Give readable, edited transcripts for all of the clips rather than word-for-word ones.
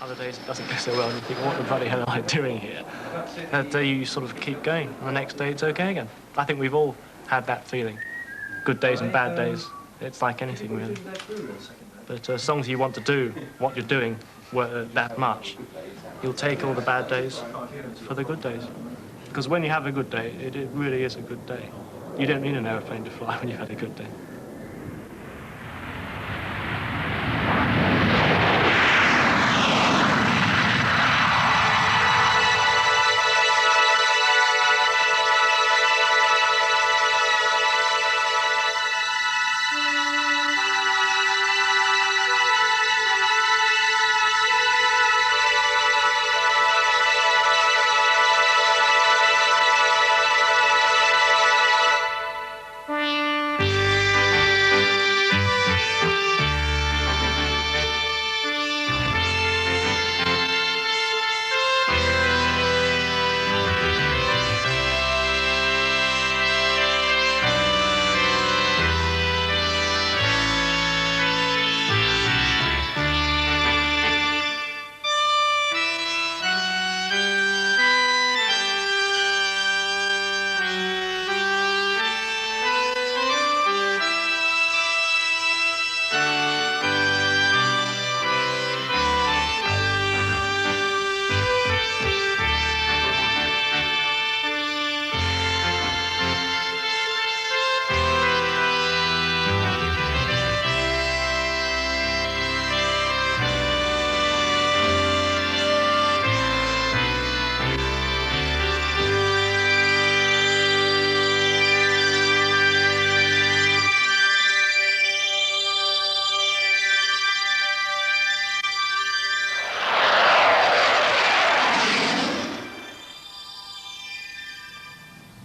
Other days it doesn't go so well and you think, what the bloody hell am I doing here? That day you sort of keep going, and the next day it's okay again. I think we've all had that feeling. Good days and bad days. It's like anything, really. But as long as you want to do what you're doing that much, you'll take all the bad days for the good days. Because when you have a good day, it really is a good day. You don't need an aeroplane to fly when you've had a good day.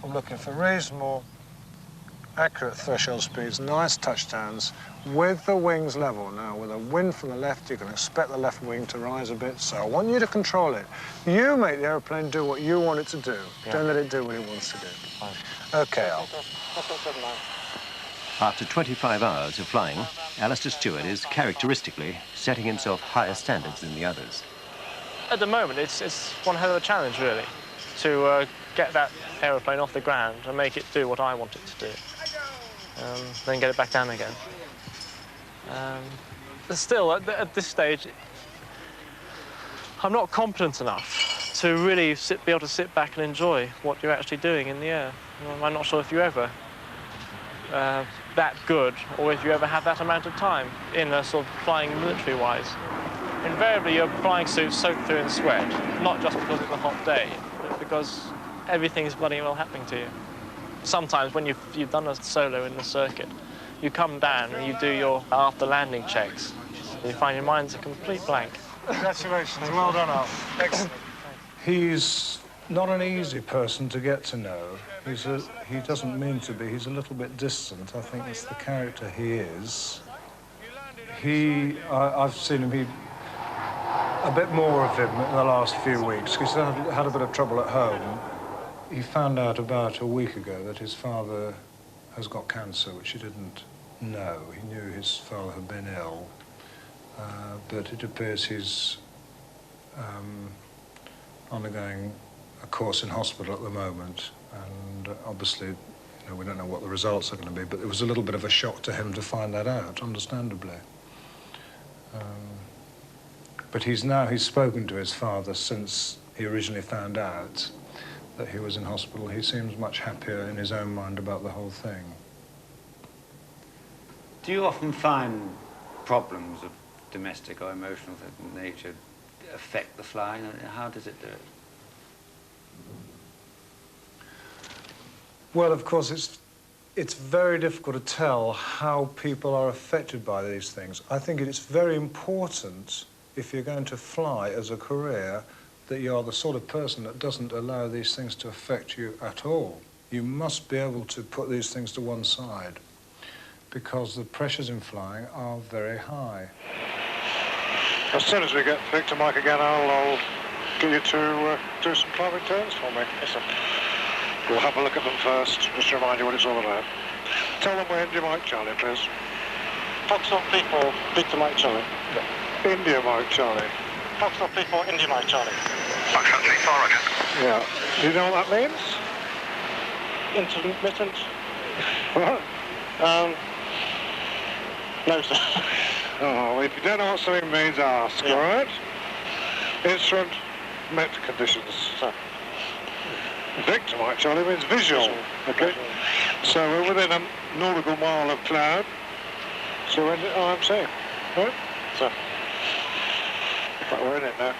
I'm looking for reasonable, accurate threshold speeds, nice touchdowns, with the wings level. Now, with a wind from the left, you can expect the left wing to rise a bit, so I want you to control it. You make the aeroplane do what you want it to do. Yeah. Don't let it do what it wants to do. Fine. OK, Al. After 25 hours of flying, Alistair Stewart is characteristically setting himself higher standards than the others. At the moment, it's one hell of a challenge, really, to get that aeroplane off the ground and make it do what I want it to do, then get it back down again. Still, at this stage, I'm not competent enough to really be able to sit back and enjoy what you're actually doing in the air. I'm not sure if you're ever that good, or if you ever have that amount of time in a sort of flying military-wise. Invariably, your flying suit's soaked through in sweat, not just because it's a hot day, but because everything's bloody well happening to you. Sometimes when you've done a solo in the circuit, you come down and you do your after-landing checks. You find your mind's a complete blank. Congratulations, well done, Al. Excellent. He's not an easy person to get to know. He doesn't mean to be. He's a little bit distant. I think that's the character he is. I've seen him, a bit more of him in the last few weeks. He's had a bit of trouble at home. He found out about a week ago that his father has got cancer, which he didn't know. He knew his father had been ill, but it appears he's undergoing a course in hospital at the moment, and obviously, we don't know what the results are going to be, but it was a little bit of a shock to him to find that out, understandably. But he's spoken to his father since he originally found out that he was in hospital. He seems much happier in his own mind about the whole thing. Do you often find problems of domestic or emotional nature affect the flying? How does it do it? Well, of course, it's very difficult to tell how people are affected by these things. I think it's very important, if you're going to fly as a career, that you are the sort of person that doesn't allow these things to affect you at all. You must be able to put these things to one side, because the pressures in flying are very high. As soon as we get Victor Mike again, I'll get you to do some climbing turns for me. Yes, sir. We'll have a look at them first, just to remind you what it's all about. Tell them we're India Mike Charlie, please. Foxtrot people, Victor Mike Charlie. India Mike Charlie. Foxtrot 34, India Mike Charlie. Foxtrot 34, roger. Yeah. Do you know what that means? Intermittent? What? No, sir. Oh, well, if you don't know what something means, ask, Yeah. all right? Instrument, met conditions. Sir. Victor Mike Charlie means visual. Okay. So we're within a nautical mile of cloud. So we're in it, I'm saying. Right? Sir. But we're in it now.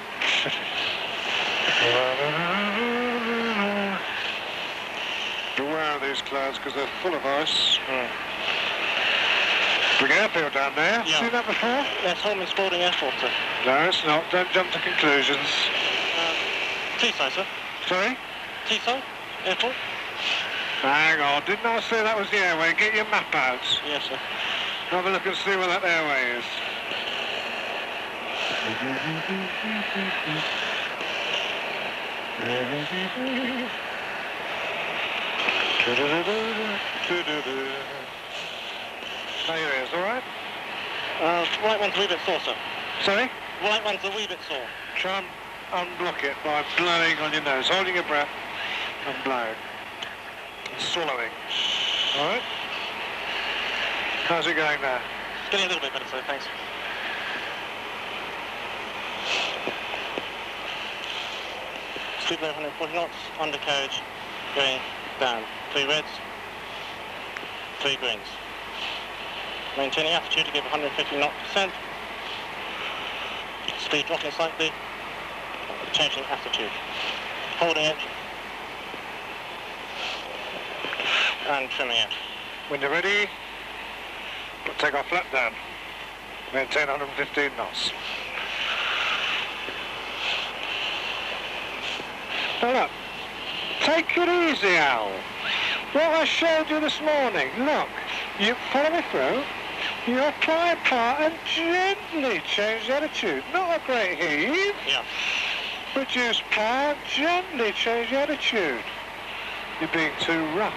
Beware of these clouds because they're full of ice. Big airfield down there. Yeah. Seen that before? That's Holman's Boarding Airport, sir. No, it's not. Don't jump to conclusions. Teesside, sir. Sorry? Teesside Airport? Hang on. Didn't I say that was the airway? Get your map out. Yes, sir. Have a look and see where that airway is. Now your ears, all right? Right one's a wee bit sore, sir. Sorry? Right one's a wee bit sore. Try and unblock it by blowing on your nose, holding your breath and blowing. And swallowing. All right? How's it going now? Getting a little bit better, sir, thanks. Speed level 140 knots, undercarriage going down. 3 reds, 3 greens. Maintaining attitude to give 150 knot percent. Speed dropping slightly, changing attitude. Holding it and trimming it. When you're ready, take our flap down. Maintain 115 knots. Now look, take it easy, Al. What I showed you this morning, look, you follow me through, you apply a part and gently change the attitude. Not a great heave. Yeah. Reduce power, gently change the attitude. You're being too rough.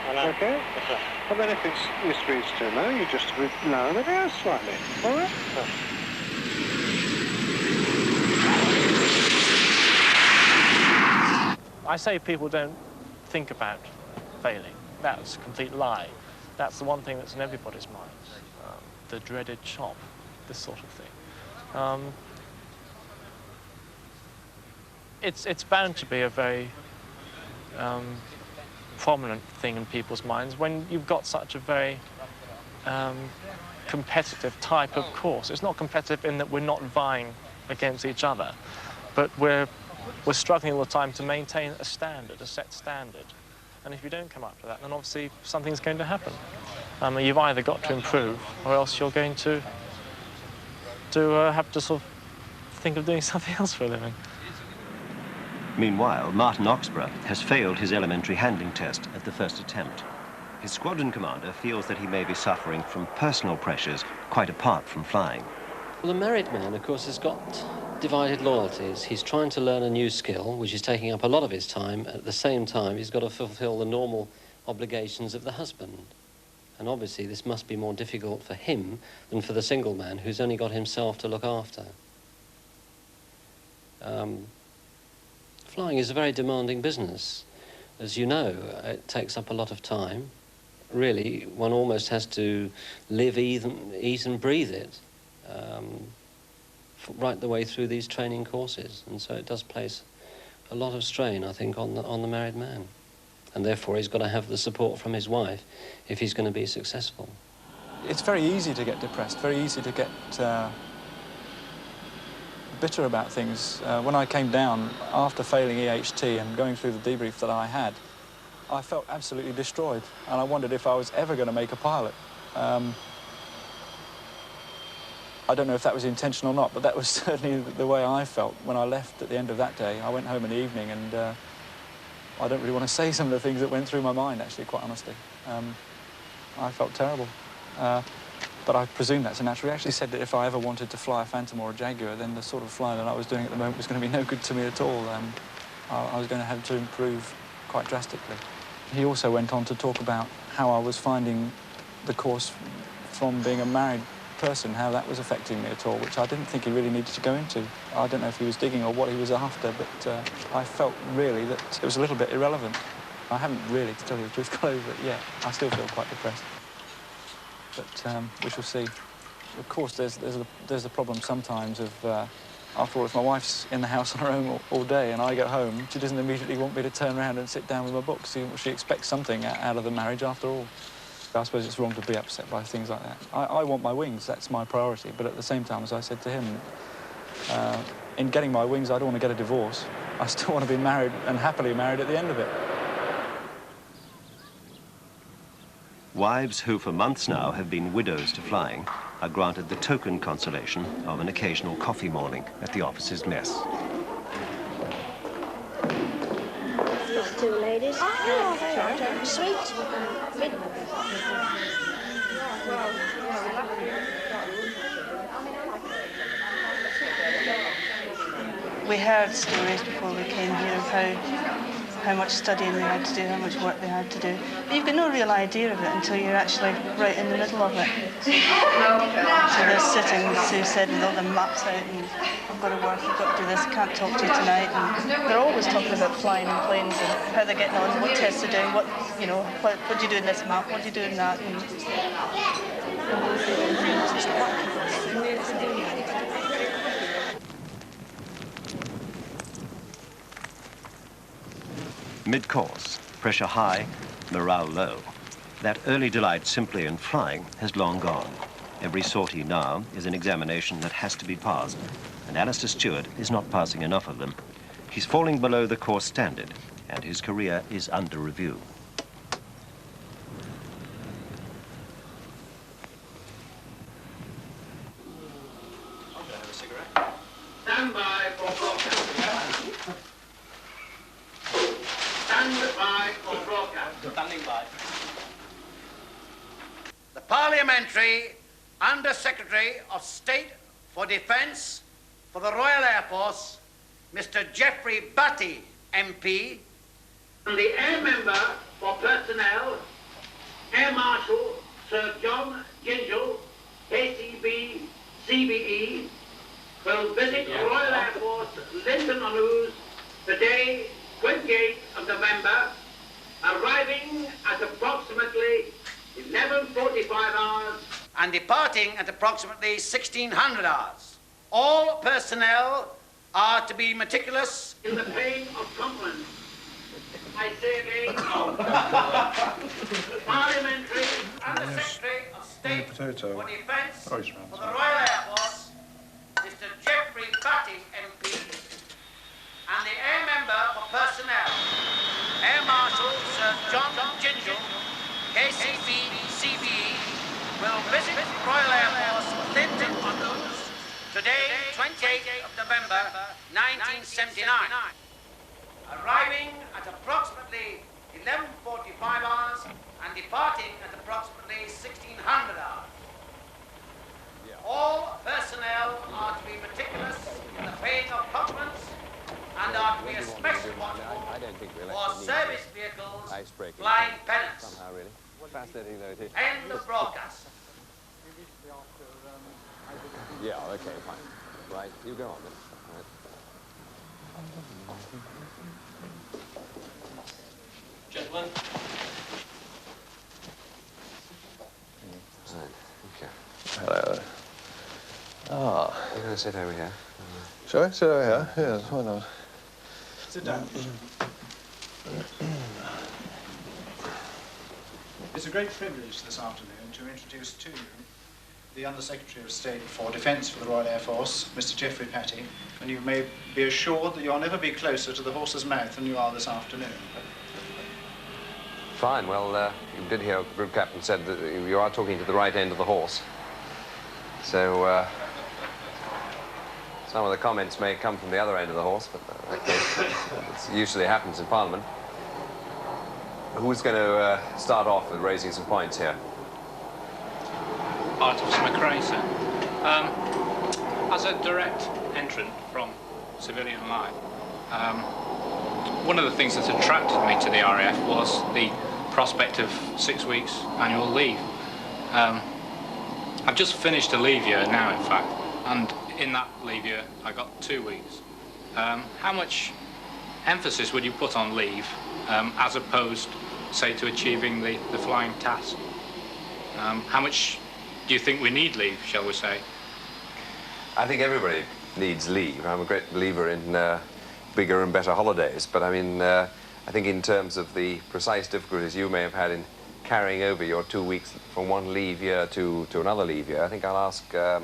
Okay? Yes, sir. And then if your speed's too low, you just lower the gear slightly. All right? Sir. I say people don't think about failing. That's a complete lie. That's the one thing that's in everybody's mind. The dreaded chop, this sort of thing. It's bound to be a very prominent thing in people's minds when you've got such a very competitive type of course. It's not competitive in that we're not vying against each other, but we're struggling all the time to maintain a standard, a set standard. And if you don't come up to that, then obviously something's going to happen. You've either got to improve, or else you're going to have to sort of think of doing something else for a living. Meanwhile, Martin Oxborough has failed his elementary handling test at the first attempt. His squadron commander feels that he may be suffering from personal pressures quite apart from flying. Well, the married man, of course, has got divided loyalties. He's trying to learn a new skill, which is taking up a lot of his time. At the same time, he's got to fulfill the normal obligations of the husband. And obviously, this must be more difficult for him than for the single man who's only got himself to look after. Flying is a very demanding business. As you know, it takes up a lot of time. Really, one almost has to live, eat and breathe it. Right the way through these training courses, and so it does place a lot of strain, I think, on the married man, and therefore he's got to have the support from his wife if he's going to be successful. It's very easy to get depressed, very easy to get bitter about things. When I came down after failing EHT and going through the debrief that I had, I felt absolutely destroyed, and I wondered if I was ever going to make a pilot. I don't know if that was intentional or not, but that was certainly the way I felt when I left at the end of that day. I went home in the evening, and I don't really want to say some of the things that went through my mind, actually, quite honestly. I felt terrible. But I presume that's a natural reaction. He said that if I ever wanted to fly a Phantom or a Jaguar, then the sort of flying that I was doing at the moment was going to be no good to me at all. I was going to have to improve quite drastically. He also went on to talk about how I was finding the course from being a married person how that was affecting me at all, which I didn't think he really needed to go into. I don't know if he was digging or what he was after, but I felt really that it was a little bit irrelevant. I haven't really, to tell you the truth, got over it yet. I still feel quite depressed. But we shall see. Of course, there's the problem sometimes of, after all, if my wife's in the house on her own all day and I get home, she doesn't immediately want me to turn around and sit down with my books. She expects something out of the marriage after all. I suppose it's wrong to be upset by things like that. I want my wings, that's my priority, but at the same time, as I said to him, in getting my wings, I don't want to get a divorce. I still want to be married and happily married at the end of it. Wives who for months now have been widows to flying are granted the token consolation of an occasional coffee morning at the officer's mess. These two ladies. Oh, sweet. We heard stories before we came here of how much studying they had to do, how much work they had to do. But you've got no real idea of it until you're actually right in the middle of it. So they're sitting, Sue said, with all the maps out, and I've got to work, I've got to do this, I can't talk to you tonight. And they're always talking about flying in planes and how they're getting on, what tests they're doing, what do you do in this map, what do you do in that. Mid-course, pressure high, morale low. That early delight simply in flying has long gone. Every sortie now is an examination that has to be passed, and Alistair Stewart is not passing enough of them. He's falling below the course standard, and his career is under review. Stand by for broadcast. Stand by for broadcast. Standing by. The Parliamentary Under-Secretary of State for Defence for the Royal Air Force, Mr. Geoffrey Batty, MP, and the Air Member for Personnel, Air Marshal Sir John Gingell, KCB, CBE, will visit Royal Air Force Linton-on-Ouse today, 28th of November, arriving at approximately 11:45 hours and departing at approximately 1600 hours. All personnel are to be meticulous in the paying of compliments. I say again, Parliamentary Under-Secretary of State for Defence for the Royal Air Force, Mr. Geoffrey Batty, MP, and the Air Member for Personnel, Air Marshal Sir John Gingell, KCB, CBE, will visit Royal Air Force Linton-on-Ouse today, 28th of November, 1979, arriving at approximately 11:45 hours and departing at approximately 1600 hours. All personnel are to be meticulous in the paying of compliments and are to be especially watchful for service vehicles flying pennants. Fascinating though, too. End of broadcast. Yeah, okay, fine. Right, you go on then. All right. Gentlemen. Right, okay. Hello. Ah. You're going to sit over here. Shall I sit over here? Yes, why not? Sit down. It's a great privilege this afternoon to introduce to you the Under-Secretary of State for Defence for the Royal Air Force, Mr. Geoffrey Batty, and you may be assured that you'll never be closer to the horse's mouth than you are this afternoon. Fine, well, you did hear Group Captain said that you are talking to the right end of the horse. So, some of the comments may come from the other end of the horse, but that usually happens in Parliament. Who's going to start off with raising some points here? Artificer McRae, sir. As a direct entrant from civilian life, one of the things that attracted me to the RAF was the prospect of 6 weeks annual leave. I've just finished a leave year now, in fact, and in that leave year I got 2 weeks. How much emphasis would you put on leave as opposed, say, to achieving the flying task? How much do you think we need leave, shall we say? I think everybody needs leave. I'm a great believer in bigger and better holidays, but I mean, I think in terms of the precise difficulties you may have had in carrying over your 2 weeks from one leave year to another leave year, I think I'll ask the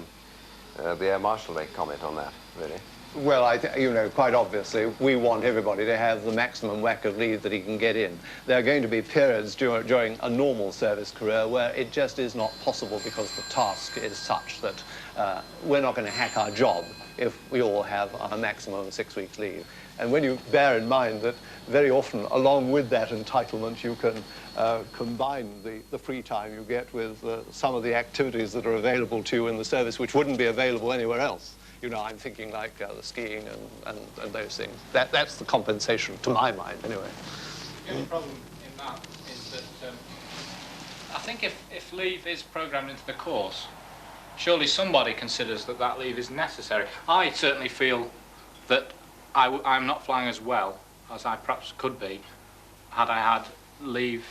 Air Marshal to comment on that, really. Well, you know, quite obviously, we want everybody to have the maximum whack of leave that he can get in. There are going to be periods during a normal service career where it just is not possible because the task is such that we're not going to hack our job if we all have a maximum of 6 weeks leave. And when you bear in mind that very often, along with that entitlement, you can combine the free time you get with some of the activities that are available to you in the service which wouldn't be available anywhere else. You know, I'm thinking like the skiing and those things. That's the compensation, to my mind, anyway. The only problem in that is that I think if leave is programmed into the course, surely somebody considers that that leave is necessary. I certainly feel that I'm not flying as well as I perhaps could be had I had leave,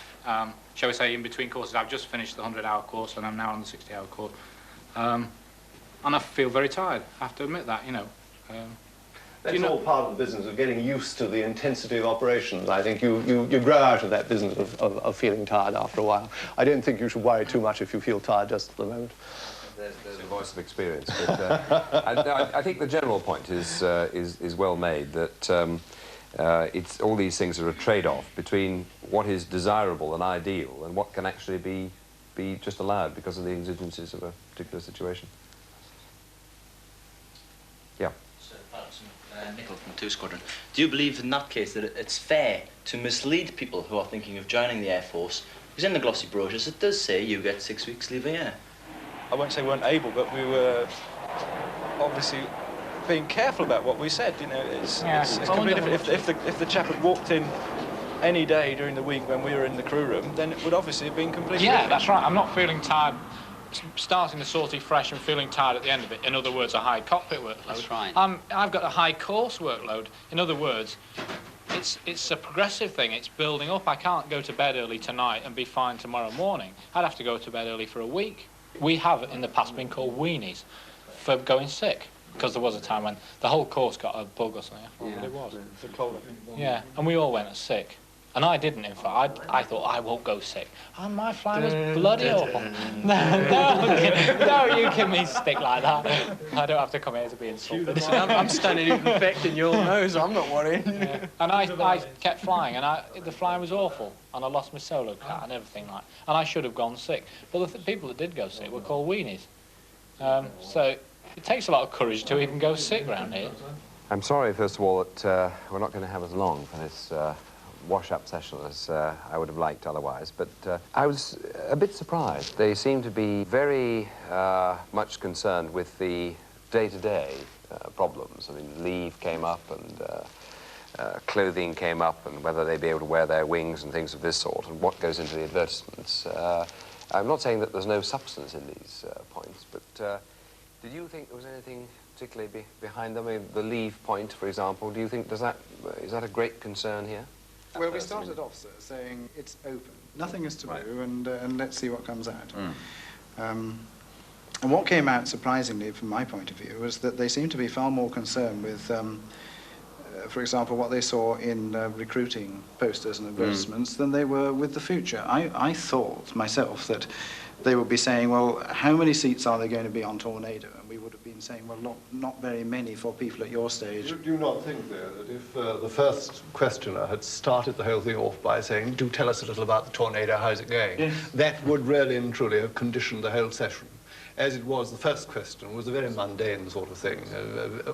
shall we say, in between courses. I've just finished the 100-hour course and I'm now on the 60-hour course. And I feel very tired, I have to admit that, you know. That's all part of the business of getting used to the intensity of operations. I think you grow out of that business of feeling tired after a while. I don't think you should worry too much if you feel tired just at the moment. There's a voice of experience. But, I think the general point is well made, that it's all these things are a trade-off between what is desirable and ideal and what can actually be just allowed because of the exigencies of a particular situation. Yeah. Sir Patterson, Nicol from 2 Squadron. Do you believe in that case that it's fair to mislead people who are thinking of joining the Air Force? Because in the glossy brochures it does say you get 6 weeks leave a year. I won't say we weren't able, but we were obviously being careful about what we said. You know, it's completely different. If the chap had walked in any day during the week when we were in the crew room, then it would obviously have been completely different. Yeah, that's right. I'm not feeling tired starting the sortie fresh and feeling tired at the end of it. In other words, a high cockpit workload. That's right. I've got a high course workload. In other words, it's a progressive thing. It's building up. I can't go to bed early tonight and be fine tomorrow morning. I'd have to go to bed early for a week. We have in the past been called weenies for going sick, because there was a time when the whole course got a bug or something. I forgot what it was. The cold. Yeah, and we all went sick. And I didn't, in fact. I thought, I won't go sick. And my flight was bloody awful. No, you give me stick like that. I don't have to come here to be insulted. Listen, I'm standing here infecting your nose. I'm not worrying. Yeah. And I kept flying, and the flying was awful. And I lost my solo cat and everything like that. And I should have gone sick. But the people that did go sick were called weenies. So it takes a lot of courage to even go sick around here. I'm sorry, first of all, that we're not going to have as long for this wash-up session as I would have liked otherwise, but I was a bit surprised. They seem to be very much concerned with the day-to-day problems. I mean, leave came up and clothing came up and whether they'd be able to wear their wings and things of this sort and what goes into the advertisements. I'm not saying that there's no substance in these points, but did you think there was anything particularly behind them? I mean, the leave point, for example, do you think is that a great concern here? Well, we started off, sir, saying it's open. Nothing is taboo, and let's see what comes out. And what came out, surprisingly, from my point of view, was that they seemed to be far more concerned with, for example, what they saw in recruiting posters and advertisements than they were with the future. I thought, myself, that they would be saying, well, how many seats are there going to be on Tornado? And we would have been saying, well, not very many for people at your stage. Do you not think, though, that if the first questioner had started the whole thing off by saying, do tell us a little about the Tornado, how's it going? Yes. That would really and truly have conditioned the whole session. As it was, the first question was a very mundane sort of thing,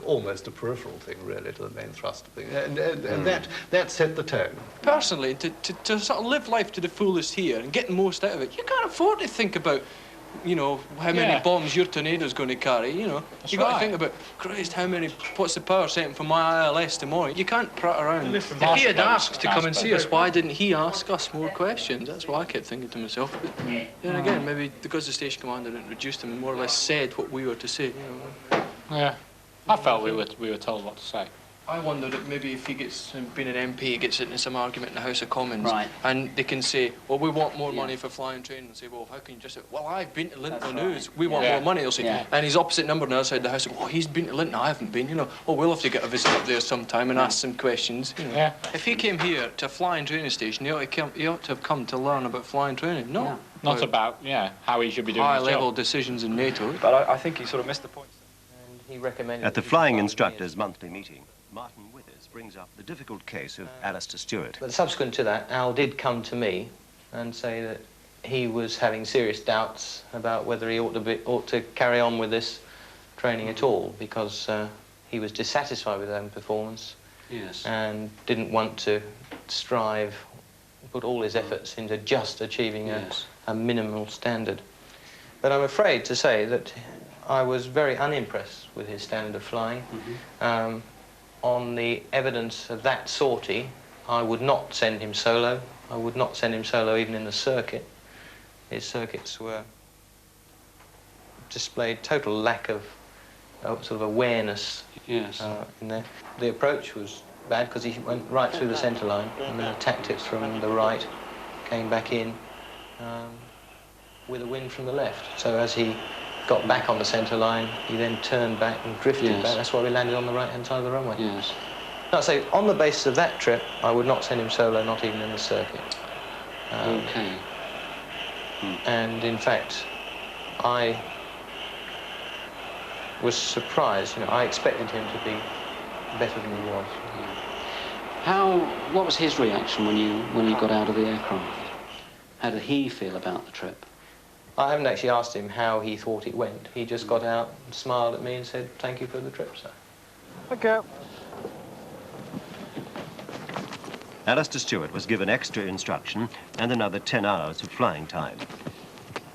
almost a peripheral thing, really, to the main thrust of things. And that set the tone. Personally, to sort of live life to the fullest here and get the most out of it, you can't afford to think about you know, how many bombs your tornado's going to carry, you know. You've got to think about, Christ, what's the power setting for my ILS tomorrow? You can't prat around. If he had asked to come and see us, why didn't he ask us more questions? That's what I kept thinking to myself. But then again, maybe because the station commander introduced him and more or less said what we were to say, you know. Yeah, I felt we were told what to say. I wondered if maybe if he gets, being an MP, he gets into some argument in the House of Commons, right, and they can say, well, we want more money for flying training, and say, well, how can you just say, well, I've been to Linton News, we want more money, they'll say. And his opposite number on the other side of the House, oh, he's been to Linton, I haven't been, you know. Oh, we'll have to get a visit up there sometime and ask some questions, you know. If he came here to a flying training station, he ought to have come to learn about flying training, no. Not about, how he should be doing his job. High-level decisions in NATO. But I think he sort of missed the point. And he recommended... At the Flying Instructors' monthly meeting, Martin Withers brings up the difficult case of Alistair Stewart. But subsequent to that, Al did come to me and say that he was having serious doubts about whether he ought to carry on with this training at all, because he was dissatisfied with his own performance and didn't want to strive, put all his efforts into just achieving a minimal standard. But I'm afraid to say that I was very unimpressed with his standard of flying. On the evidence of that sortie, I would not send him solo. I would not send him solo even in the circuit. His circuits displayed total lack of sort of awareness in there. The approach was bad because he went right through the centre line and then attacked it from the right, came back in with a wind from the left. So as he got back on the centre line, he then turned back and drifted back. That's why we landed on the right-hand side of the runway. I'd say, on the basis of that trip, I would not send him solo, not even in the circuit. And in fact, I was surprised. You know, I expected him to be better than he was. What was his reaction when you got out of the aircraft? How did he feel about the trip? I haven't actually asked him how he thought it went. He just got out and smiled at me and said, "Thank you for the trip, sir." Okay. Alistair Stewart was given extra instruction and another 10 hours of flying time.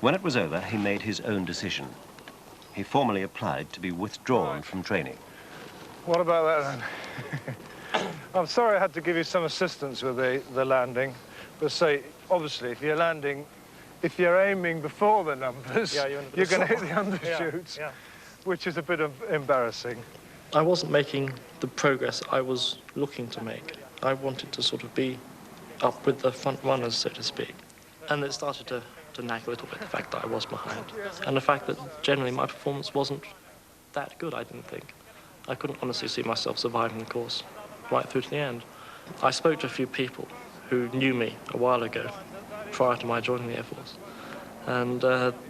When it was over, he made his own decision. He formally applied to be withdrawn from training. What about that then? I'm sorry I had to give you some assistance with the landing, but say, obviously, if you're aiming before the numbers, you're going to hit the undershoots, which is a bit embarrassing. I wasn't making the progress I was looking to make. I wanted to sort of be up with the front runners, so to speak. And it started to nag a little bit, the fact that I was behind. And the fact that generally my performance wasn't that good, I didn't think. I couldn't honestly see myself surviving the course right through to the end. I spoke to a few people who knew me a while ago, prior to my joining the Air Force. And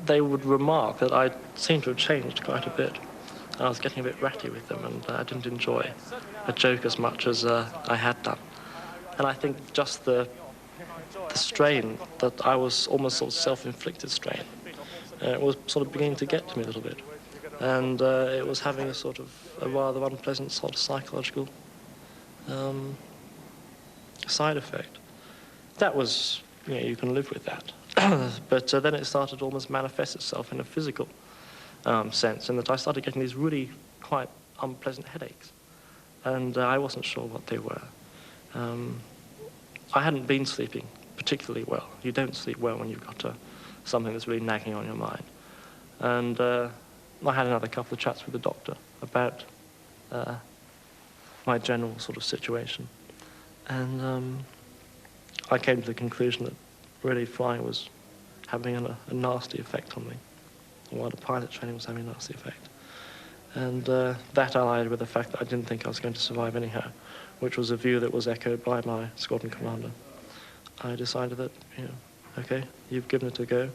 they would remark that I seemed to have changed quite a bit. I was getting a bit ratty with them, and I didn't enjoy a joke as much as I had done. And I think just the strain that I was almost sort of self-inflicted strain, it was sort of beginning to get to me a little bit. And it was having a sort of a rather unpleasant sort of psychological side effect. That was, you can live with that. But then it started to almost manifest itself in a physical sense, in that I started getting these really quite unpleasant headaches. And I wasn't sure what they were. I hadn't been sleeping particularly well. You don't sleep well when you've got something that's really nagging on your mind. And I had another couple of chats with the doctor about my general sort of situation. And I came to the conclusion that really flying was having a nasty effect on me, while the pilot training was having a nasty effect. And that allied with the fact that I didn't think I was going to survive anyhow, which was a view that was echoed by my squadron commander. I decided that, okay, you've given it a go,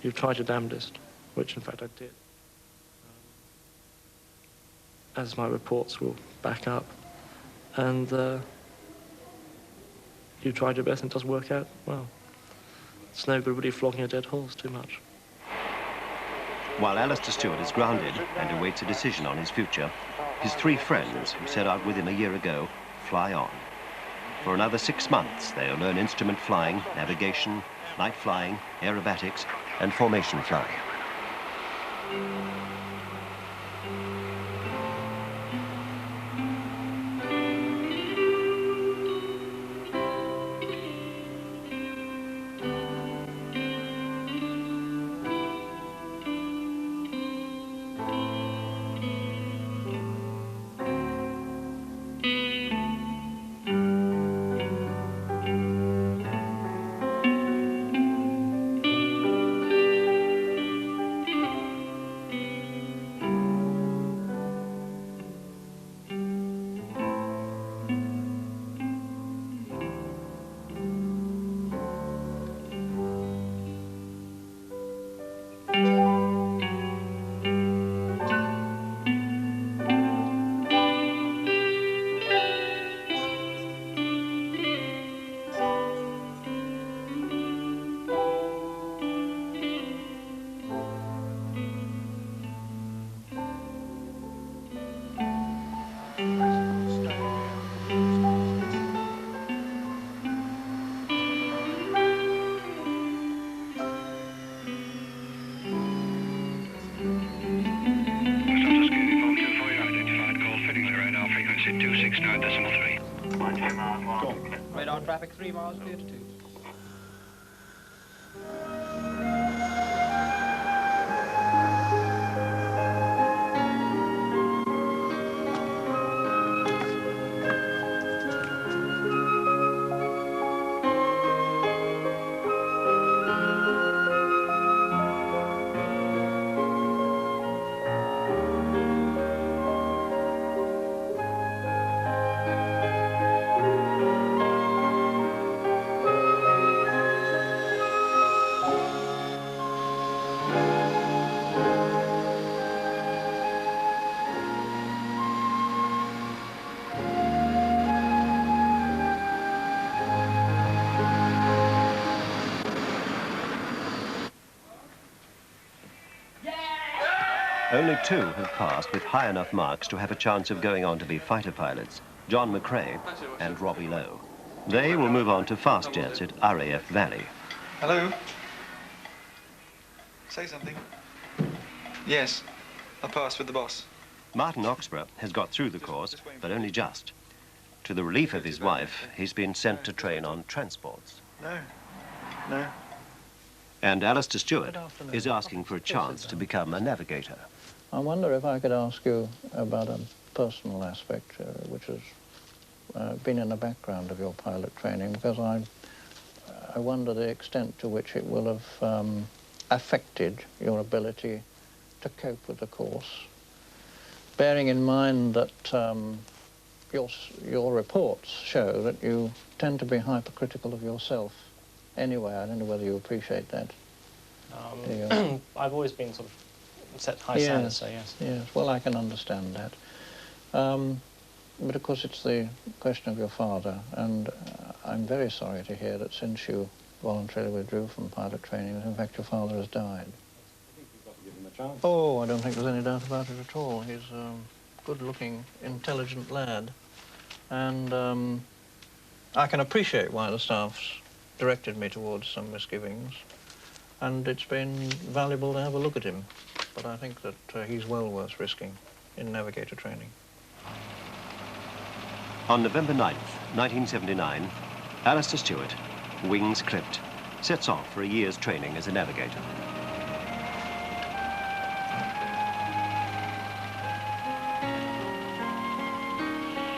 you've tried your damnedest, which in fact I did. As my reports will back up. And you tried your best and it doesn't work out, well, it's no good really flogging a dead horse too much. While Alistair Stewart is grounded and awaits a decision on his future, his 3 friends who set out with him a year ago fly on. For another 6 months, they'll learn instrument flying, navigation, night flying, aerobatics, and formation flying. Radar traffic 3 miles, clear to 2. Only 2 have passed with high enough marks to have a chance of going on to be fighter pilots, John McRae and Robbie Lowe. They will move on to fast jets at RAF Valley. Hello? Say something. Yes, I passed with the boss. Martin Oxborough has got through the course, but only just. To the relief of his wife, he's been sent to train on transports. No. And Alistair Stewart is asking for a chance to become a navigator. I wonder if I could ask you about a personal aspect which has been in the background of your pilot training, because I wonder the extent to which it will have affected your ability to cope with the course. Bearing in mind that your reports show that you tend to be hypercritical of yourself. Anyway, I don't know whether you appreciate that. I've always been sort of set high standards, so yes. Yes, well, I can understand that. But of course, it's the question of your father, and I'm very sorry to hear that since you voluntarily withdrew from pilot training, that in fact your father has died. I think you've got to give him a chance. Oh, I don't think there's any doubt about it at all. He's a good-looking, intelligent lad, and I can appreciate why the staff's directed me towards some misgivings, and it's been valuable to have a look at him. But I think that he's well worth risking in navigator training. On November 9th, 1979, Alistair Stewart, wings clipped, sets off for a year's training as a navigator.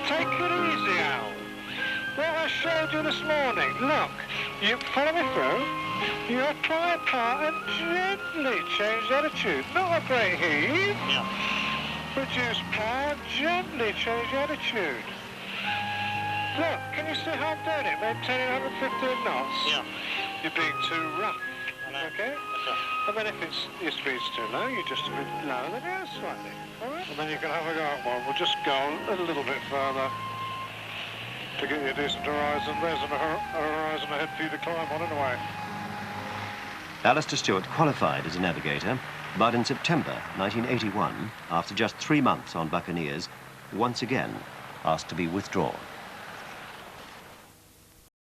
Take it easy, Al. What I showed you this morning, look, you follow me through. You apply a part and gently change attitude. Not a great heave. Yeah. Reduce power, gently change attitude. Look, can you see how I'm doing it? Maintaining 115 knots. Yeah. You're being too rough. Okay? And then if your speed's too low, you just a bit lower than yours slightly. All right? And then you can have a go at one. We'll just go a little bit further to get you a decent horizon. There's a horizon ahead for you to climb on anyway. Alistair Stewart qualified as a navigator, but in September 1981, after just 3 months on Buccaneers, once again asked to be withdrawn.